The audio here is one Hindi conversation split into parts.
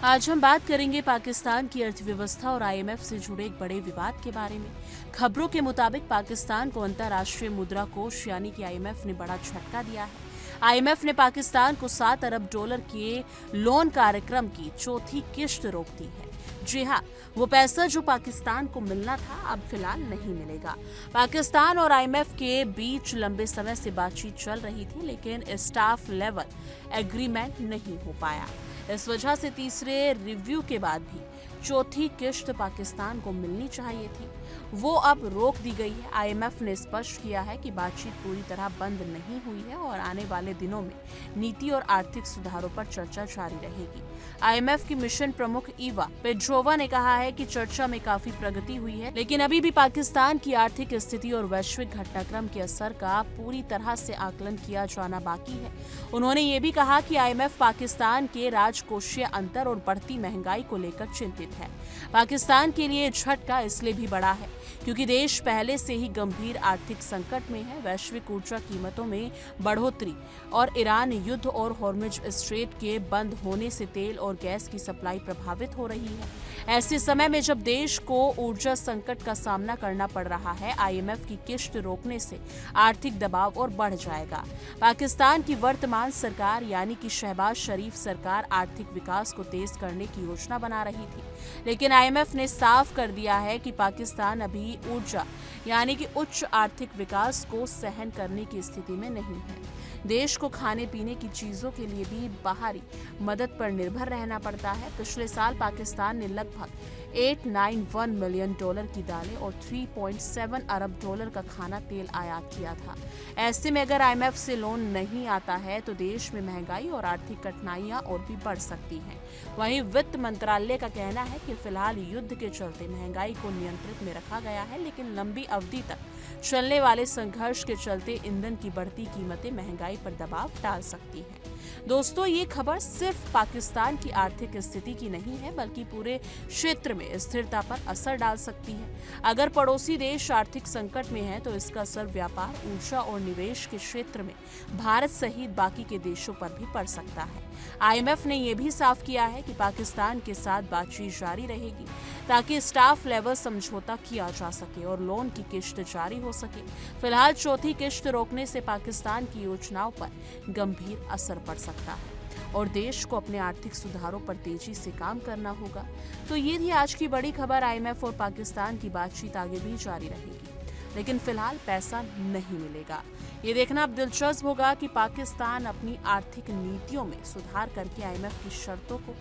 आज हम बात करेंगे पाकिस्तान की अर्थव्यवस्था और आईएमएफ से जुड़े एक बड़े विवाद के बारे में। खबरों के मुताबिक पाकिस्तान को अंतर्राष्ट्रीय मुद्रा कोष यानी कि आईएमएफ ने बड़ा झटका दिया है। आईएमएफ ने पाकिस्तान को $7 अरब के लोन कार्यक्रम की चौथी किश्त रोक दी है। जी हाँ, वो पैसा जो पाकिस्तान को मिलना था अब फिलहाल नहीं मिलेगा। पाकिस्तान और आईएमएफ के बीच लंबे समय से बातचीत चल रही थी, लेकिन स्टाफ लेवल एग्रीमेंट नहीं हो पाया। इस वजह से तीसरे रिव्यू के बाद भी चौथी किश्त पाकिस्तान को मिलनी चाहिए थी, वो अब रोक दी गई है। आईएमएफ ने स्पष्ट किया है कि बातचीत पूरी तरह बंद नहीं हुई है और आने वाले दिनों में नीति और आर्थिक सुधारों पर चर्चा जारी रहेगी। आईएमएफ की मिशन प्रमुख ईवा पेट्रोवा ने कहा है कि चर्चा में काफी प्रगति हुई है, लेकिन अभी भी पाकिस्तान की आर्थिक स्थिति और वैश्विक घटनाक्रम के असर का पूरी तरह से आकलन किया जाना बाकी है। उन्होंने ये भी कहा कि आईएमएफ पाकिस्तान के राजकोषीय अंतर और बढ़ती महंगाई को लेकर चिंतित है। पाकिस्तान के लिए झटका इसलिए भी बड़ा है क्योंकि देश पहले से ही गंभीर आर्थिक संकट में है। वैश्विक ऊर्जा कीमतों में बढ़ोतरी और ईरान युद्ध और हॉर्मुज स्ट्रेट के बंद होने से तेल और गैस की सप्लाई प्रभावित हो रही है। ऐसे समय में जब देश को ऊर्जा संकट का सामना करना पड़ रहा है, आईएमएफ की किश्त रोकने से आर्थिक दबाव और बढ़ जाएगा। पाकिस्तान की वर्तमान सरकार यानी कि शहबाज शरीफ सरकार आर्थिक विकास को तेज करने की योजना बना रही थी, लेकिन आईएमएफ ने साफ कर दिया है कि पाकिस्तान अभी ऊर्जा यानी कि उच्च आर्थिक विकास को सहन करने की स्थिति में नहीं है। देश को खाने पीने की चीजों के लिए भी बाहरी मदद पर निर्भर रहना पड़ता है। पिछले साल पाकिस्तान ने लगभग $891 मिलियन की दालें और $3.7 अरब का खाना तेल आयात किया था। ऐसे में अगर आईएमएफ से लोन नहीं आता है तो देश में महंगाई और आर्थिक कठिनाइयां और भी बढ़ सकती हैं। वहीं वित्त मंत्रालय का कहना है कि फिलहाल युद्ध के चलते महंगाई को नियंत्रित में रखा गया है, लेकिन लंबी अवधि तक चलने वाले संघर्ष के चलते ईंधन की बढ़ती कीमतें महंगाई पर दबाव डाल सकती हैं। दोस्तों, ये खबर सिर्फ पाकिस्तान की आर्थिक स्थिति की नहीं है, बल्कि पूरे क्षेत्र में स्थिरता पर असर डाल सकती है। अगर पड़ोसी देश आर्थिक संकट में है तो इसका असर व्यापार, ऊर्जा और निवेश के क्षेत्र में भारत सहित बाकी के देशों पर भी पड़ सकता है। आईएमएफ ने यह भी साफ किया है कि पाकिस्तान के साथ बातचीत जारी रहेगी ताकि स्टाफ लेवल समझौता किया जा सके और लोन की किश्त जारी हो सके। फिलहाल चौथी किश्त रोकने से पाकिस्तान की योजनाओं पर गंभीर असर पड़ सकता है और देश को अपने आर्थिक सुधारों पर तेजी से काम करना होगा। तो ये थी आज की बड़ी खबर। आईएमएफ और पाकिस्तान की बातचीत आगे भी जारी रहेगी, लेकिन फिलहाल पैसा नहीं मिलेगा। ये देखना अब दिलचस्प होगा कि पाकिस्तान अपनी आर्थिक नीतियों में सुधार करके आईएमएफ की शर्तों को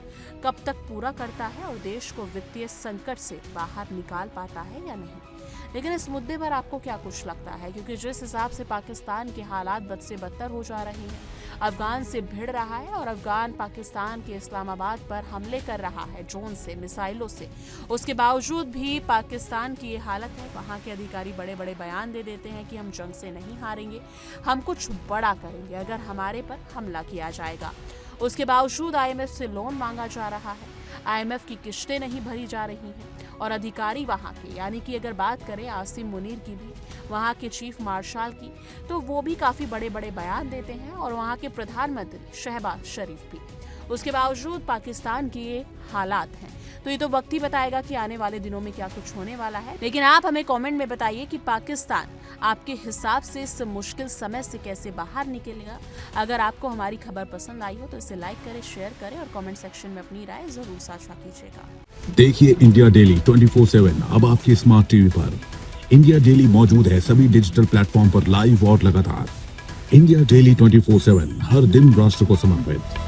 कब तक पूरा करता है और देश को वित्तीय संकट से बाहर निकाल पाता है या नहीं। लेकिन इस मुद्दे पर आपको क्या कुछ लगता है? क्योंकि जिस हिसाब से पाकिस्तान के हालात बद से बदतर हो जा रहे हैं, अफगान से भिड़ रहा है और अफगान पाकिस्तान के इस्लामाबाद पर हमले कर रहा है ड्रोन से, मिसाइलों से, उसके बावजूद भी पाकिस्तान की ये हालत है। वहाँ के अधिकारी बड़े बड़े बयान दे देते हैं कि हम जंग से नहीं हारेंगे, हम कुछ बड़ा करेंगे अगर हमारे पर हमला किया जाएगा। उसके बावजूद आईएमएफ से लोन मांगा जा रहा है, आईएमएफ की किश्तें नहीं भरी जा रही हैं और अधिकारी वहाँ के यानी कि अगर बात करें आसिम मुनीर की भी, वहाँ के चीफ मार्शल की, तो वो भी काफ़ी बड़े बड़े बयान देते हैं और वहाँ के प्रधानमंत्री शहबाज शरीफ भी। उसके बावजूद पाकिस्तान के ये हालात हैं। तो ये तो वक्त ही बताएगा कि आने वाले दिनों में क्या कुछ होने वाला है। लेकिन आप हमें कमेंट में बताइए कि पाकिस्तान आपके हिसाब से इस मुश्किल समय से कैसे बाहर निकलेगा। अगर आपको हमारी खबर पसंद आई हो तो इसे लाइक करें, शेयर करें और कमेंट सेक्शन में अपनी राय जरूर साझा कीजिएगा। देखिए इंडिया डेली 24/7 अब आपकी स्मार्ट टीवी पर। इंडिया डेली मौजूद है सभी डिजिटल प्लेटफॉर्म पर लाइव और लगातार। इंडिया डेली 24/7 हर दिन राष्ट्र को समर्पित।